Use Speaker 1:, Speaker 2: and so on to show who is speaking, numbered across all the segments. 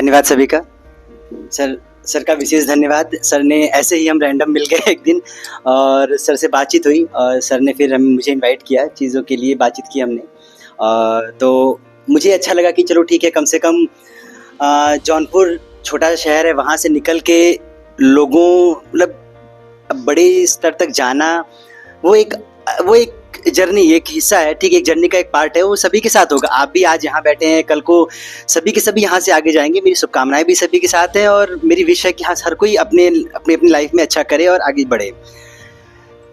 Speaker 1: धन्यवाद सभी का। सर का विशेष धन्यवाद। सर ने ऐसे ही हम रैंडम मिल गए एक दिन और सर से बातचीत हुई और सर ने फिर मुझे इनवाइट किया, चीज़ों के लिए बातचीत की हमने। तो मुझे अच्छा लगा कि चलो ठीक है, कम से कम जौनपुर छोटा सा शहर है, वहाँ से निकल के लोगों मतलब बड़े स्तर तक जाना, वो एक जर्नी, एक हिस्सा है, ठीक है, एक जर्नी का एक पार्ट है, वो सभी के साथ होगा। आप भी आज यहाँ बैठे हैं, कल को सभी के सभी यहाँ से आगे जाएंगे। मेरी शुभकामनाएं भी सभी के साथ हैं और मेरी विश है कि हाँ, हर कोई अपनी लाइफ में अच्छा करे और आगे बढ़े।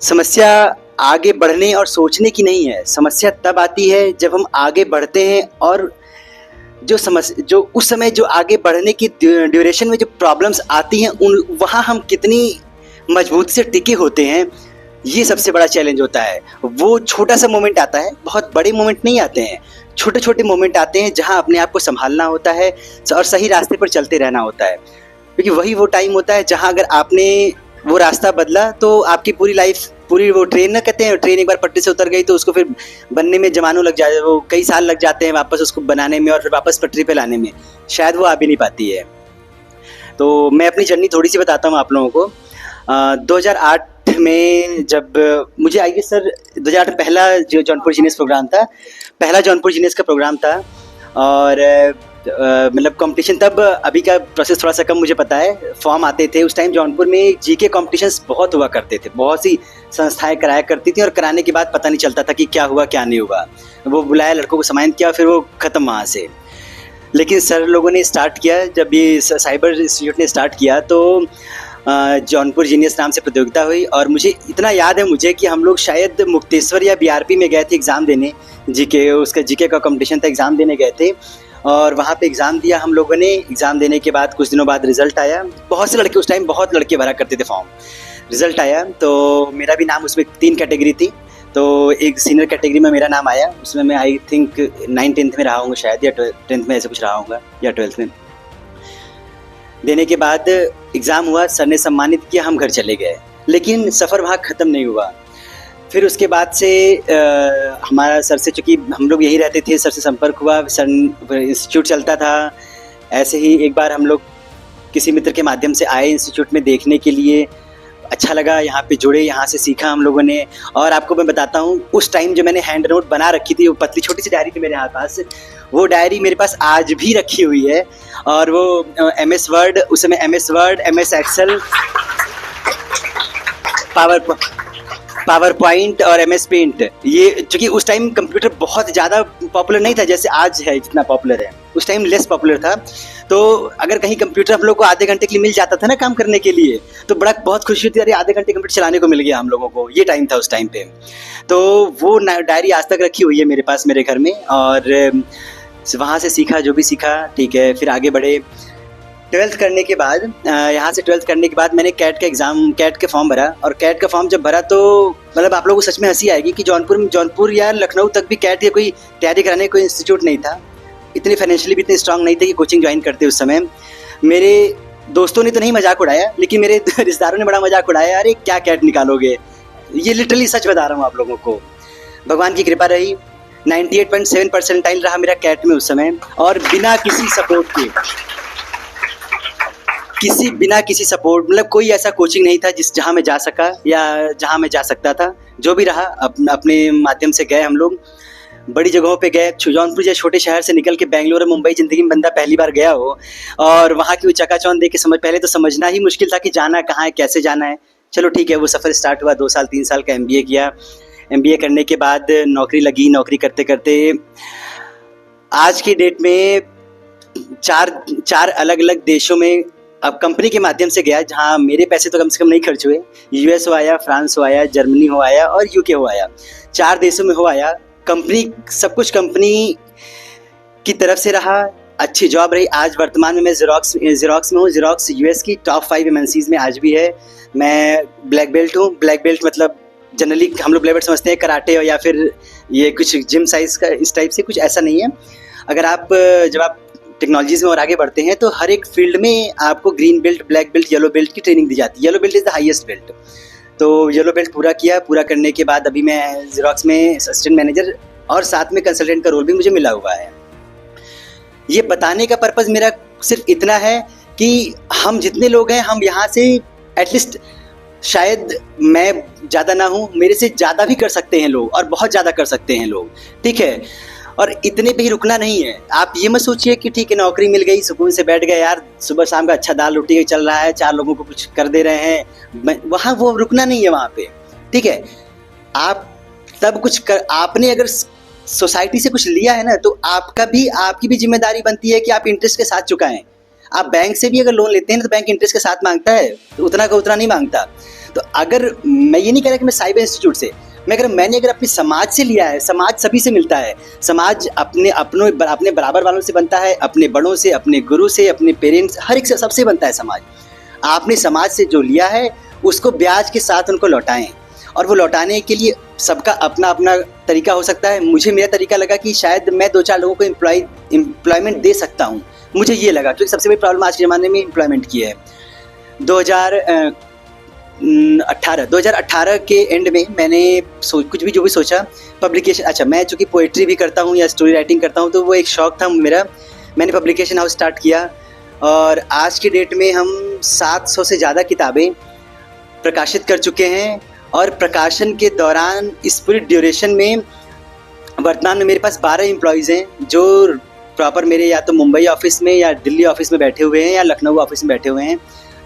Speaker 1: समस्या आगे बढ़ने और सोचने की नहीं है, समस्या तब आती है जब हम आगे बढ़ते हैं और जो उस समय जो आगे बढ़ने की ड्यूरेशन में जो प्रॉब्लम्स आती हैं वहाँ हम कितनी मजबूती से टिके होते हैं, ये सबसे बड़ा चैलेंज होता है। वो छोटा सा मोमेंट आता है, बहुत बड़े मोमेंट नहीं आते हैं, छोटे छोटे मोमेंट आते हैं जहाँ अपने आप को संभालना होता है और सही रास्ते पर चलते रहना होता है। क्योंकि वही वो टाइम होता है जहाँ अगर आपने वो रास्ता बदला तो आपकी पूरी लाइफ, पूरी वो ट्रेन ना कहते हैं, ट्रेन एक बार पटरी से उतर गई तो उसको फिर बनने में जमानों लग जाए, वो कई साल लग जाते हैं वापस उसको बनाने में और फिर वापस पटरी पे लाने में, शायद वो आ भी नहीं पाती है। तो मैं अपनी जर्नी थोड़ी सी बताता हूँ आप लोगों को। 2008 में जब मुझे आई सर 2008 पहला जो जौनपुर जीनियस प्रोग्राम था, पहला जौनपुर जीनियस का प्रोग्राम था और मतलब कंपटीशन तब, अभी का प्रोसेस थोड़ा सा कम मुझे पता है, फॉर्म आते थे उस टाइम जौनपुर में, जीके कॉम्पिटिशन्स बहुत हुआ करते थे, बहुत सी संस्थाएं कराया करती थी और कराने के बाद पता नहीं चलता था कि क्या हुआ क्या नहीं हुआ। वो बुलाया, लड़कों को सम्मानित किया, फिर वो ख़त्म वहाँ से। लेकिन सर लोगों ने स्टार्ट किया, जब ये साइबर इंस्टीट्यूट ने स्टार्ट किया तो जौनपुर जीनियस नाम से प्रतियोगिता हुई और मुझे इतना याद है मुझे कि हम लोग शायद मुक्तेश्वर या बीआरपी में गए थे एग्ज़ाम देने, जीके, उसका जीके का कंपटीशन था, एग्ज़ाम देने गए थे और वहाँ पे एग्ज़ाम दिया हम लोगों ने। एग्ज़ाम देने के बाद कुछ दिनों बाद रिज़ल्ट आया, बहुत से लड़के, उस टाइम बहुत लड़के भरा करते थे फॉर्म। रिज़ल्ट आया तो मेरा भी नाम, उसमें 3 कैटेगरी थी, तो एक सीनियर कैटेगरी में मेरा नाम आया, उसमें मैं आई थिंक 9th-10th में रहा हूँगा शायद, या 10th में ऐसे कुछ रहा हूँगा, या 12th में। देने के बाद एग्ज़ाम हुआ, सर ने सम्मानित किया, हम घर चले गए, लेकिन सफ़र वहाँ ख़त्म नहीं हुआ। फिर उसके बाद से हमारा सर से, चूँकि हम लोग यहीं रहते थे, सर से संपर्क हुआ, सर इंस्टीट्यूट चलता था। ऐसे ही एक बार हम लोग किसी मित्र के माध्यम से आए इंस्टीट्यूट में देखने के लिए, अच्छा लगा, यहाँ पे जुड़े, यहाँ से सीखा हम लोगों ने। और आपको मैं बताता हूँ, उस टाइम जो मैंने हैंड नोट बना रखी थी, वो पतली छोटी सी डायरी थी मेरे हाथ पास, वो डायरी मेरे पास आज भी रखी हुई है। और वो MS वर्ड, उस समय MS word, MS Excel, PowerPoint और MS पेंट, ये चूँकि उस टाइम कंप्यूटर बहुत ज़्यादा पॉपुलर नहीं था जैसे आज है, जितना पॉपुलर है, उस टाइम लेस पॉपुलर था। तो अगर कहीं कंप्यूटर हम लोग को आधे घंटे के लिए मिल जाता था ना काम करने के लिए, तो बड़ा बहुत खुशी होती, अरे आधे घंटे कंप्यूटर चलाने को मिल गया हम लोगों को, ये टाइम था उस टाइम पे। तो वो डायरी आज तक रखी हुई है मेरे पास, मेरे घर में, और वहाँ से सीखा जो भी सीखा, ठीक है। फिर आगे बढ़े, 12th करने के बाद, यहाँ से 12th करने के बाद मैंने कैट का एग्ज़ाम, कैट के फॉर्म भरा, और कैट का फॉर्म जब भरा तो मतलब आप लोगों को सच में हंसी आएगी कि जौनपुर या लखनऊ तक भी कैट या कोई तैयारी कराने कोई इंस्टीट्यूट नहीं था, इतने फाइनेंशियली भी इतने स्ट्रांग नहीं थे कि कोचिंग ज्वाइन करते उस समय। मेरे दोस्तों ने तो नहीं मजाक उड़ाया, लेकिन मेरे रिश्तेदारों ने बड़ा मजाक उड़ाया, अरे क्या कैट निकालोगे, ये लिटरली सच बता रहा हूँ आप लोगों को। भगवान की कृपा रही, 98.7 परसेंटाइल रहा मेरा कैट में उस समय, और बिना किसी सपोर्ट के, बिना किसी सपोर्ट, मतलब कोई ऐसा कोचिंग नहीं था जहाँ मैं जा सका या जहाँ मैं जा सकता था। जो भी रहा अपने माध्यम से गए हम लोग, बड़ी जगहों पे गए। जौनपुर जैसे छोटे शहर से निकल के बेंगलोर और मुंबई ज़िंदगी में बंदा पहली बार गया हो, और वहाँ की वो चकाचौंध देख के पहले तो समझना ही मुश्किल था कि जाना कहाँ है, कैसे जाना है। चलो ठीक है, वो सफ़र स्टार्ट हुआ, 2 साल 3 साल का MBA किया। MBA करने के बाद नौकरी लगी, नौकरी करते करते आज की डेट में चार अलग अलग देशों में अब कंपनी के माध्यम से गया, जहाँ मेरे पैसे तो कम से कम नहीं खर्च हुए। US हो आया, फ्रांस हो आया, जर्मनी हो आया और UK हो आया, 4 देशों में हो आया। कंपनी, सब कुछ कंपनी की तरफ से रहा, अच्छी जॉब रही। आज वर्तमान में मैं ज़ेरॉक्स में हूँ। ज़ेरॉक्स US की टॉप 5 MNCs में आज भी है। मैं ब्लैक बेल्ट हूँ। ब्लैक बेल्ट मतलब जनरली हम लोग ब्लैक बेल्ट समझते हैं कराटे या फिर ये कुछ जिम साइज का, इस टाइप से कुछ ऐसा नहीं है। अगर आप जब आप टेक्नोलॉजीज़ में और आगे बढ़ते हैं तो हर एक फील्ड में आपको green belt, black belt, yellow belt की ट्रेनिंग दी जाती है। Yellow belt is the highest belt. तो येलो बेल्ट पूरा किया, पूरा करने के बाद अभी मैं ज़ेरॉक्स में असिस्टेंट मैनेजर और साथ में कंसल्टेंट का रोल भी मुझे मिला हुआ है। ये बताने का पर्पज़ मेरा सिर्फ इतना है कि हम जितने लोग हैं, हम यहाँ से एटलीस्ट, शायद मैं ज़्यादा ना हूँ, मेरे से ज़्यादा भी कर सकते हैं लोग, और बहुत ज़्यादा कर सकते हैं लोग, ठीक है। और इतने पे ही रुकना नहीं है। आप ये मत सोचिए कि ठीक है नौकरी मिल गई, सुकून से बैठ गए यार, सुबह शाम का अच्छा दाल रोटी चल रहा है, 4 लोगों को कुछ कर दे रहे हैं, वहाँ वो रुकना नहीं है वहाँ पे, ठीक है। आप तब कुछ कर, आपने अगर सोसाइटी से कुछ लिया है ना, तो आपकी भी जिम्मेदारी बनती है कि आप इंटरेस्ट के साथ चुकाएं। आप बैंक से भी अगर लोन लेते हैं तो बैंक इंटरेस्ट के साथ मांगता है, तो उतना का उतना नहीं मांगता। तो अगर मैं ये नहीं कह रहा कि मैं साइबर इंस्टीट्यूट से, मैंने अगर अपने समाज से लिया है, समाज सभी से मिलता है, समाज अपने बराबर वालों से बनता है, अपने बड़ों से, अपने गुरु से, अपने पेरेंट्स, हर एक से, सबसे बनता है समाज। आपने समाज से जो लिया है उसको ब्याज के साथ उनको लौटाएं, और वो लौटाने के लिए सबका अपना अपना तरीका हो सकता है। मुझे मेरा तरीका लगा कि शायद मैं 2-4 लोगों को एम्प्लॉयमेंट दे सकता हूँ, मुझे ये लगा, क्योंकि सबसे बड़ी प्रॉब्लम आज के ज़माने में एम्प्लॉयमेंट की है। 2018 के एंड में मैंने कुछ भी जो भी सोचा, पब्लिकेशन, अच्छा मैं चूँकि पोइट्री भी करता हूँ या स्टोरी राइटिंग करता हूँ, तो वो एक शौक़ था मेरा। मैंने पब्लिकेशन हाउस स्टार्ट किया, और आज की डेट में हम 700 से ज़्यादा किताबें प्रकाशित कर चुके हैं। और प्रकाशन के दौरान, इस पूरी ड्यूरेशन में, वर्तमान में मेरे पास 12 एम्प्लॉयज़ हैं, जो प्रॉपर मेरे या तो मुंबई ऑफिस में या दिल्ली ऑफिस में बैठे हुए हैं या लखनऊ ऑफिस में बैठे हुए हैं,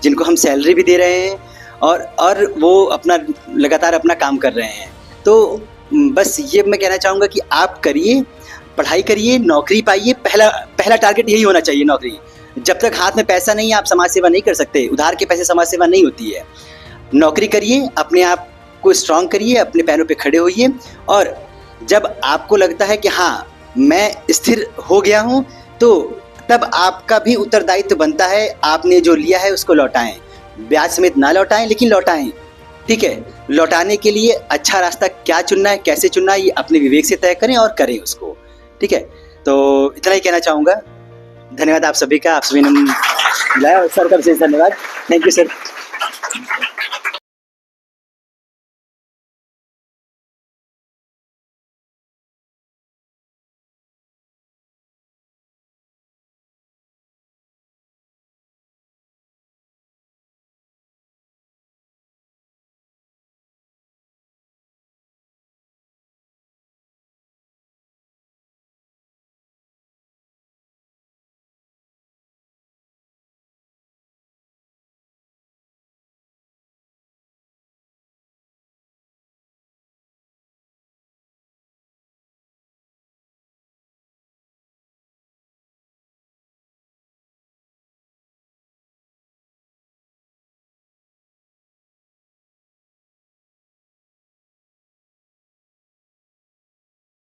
Speaker 1: जिनको हम सैलरी भी दे रहे हैं, और वो अपना लगातार अपना काम कर रहे हैं। तो बस ये मैं कहना चाहूँगा कि आप करिए, पढ़ाई करिए, नौकरी पाइए। पहला टारगेट यही होना चाहिए, नौकरी। जब तक हाथ में पैसा नहीं है, आप समाज सेवा नहीं कर सकते। उधार के पैसे समाज सेवा नहीं होती है। नौकरी करिए, अपने आप को स्ट्रॉन्ग करिए, अपने पैरों पे खड़े होइए, और जब आपको लगता है कि हाँ मैं स्थिर हो गया हूँ, तो तब आपका भी उत्तरदायित्व बनता है, आपने जो लिया है उसको लौटाएं। ब्याज समेत ना लौटाएं, लेकिन लौटाएं, ठीक है। लौटाने के लिए अच्छा रास्ता क्या चुनना है, कैसे चुनना है, ये अपने विवेक से तय करें और करें उसको, ठीक है। तो इतना ही कहना चाहूँगा। धन्यवाद आप सभी का, आप सभी ने बुलाया, सर का विशेष धन्यवाद। Thank you sir.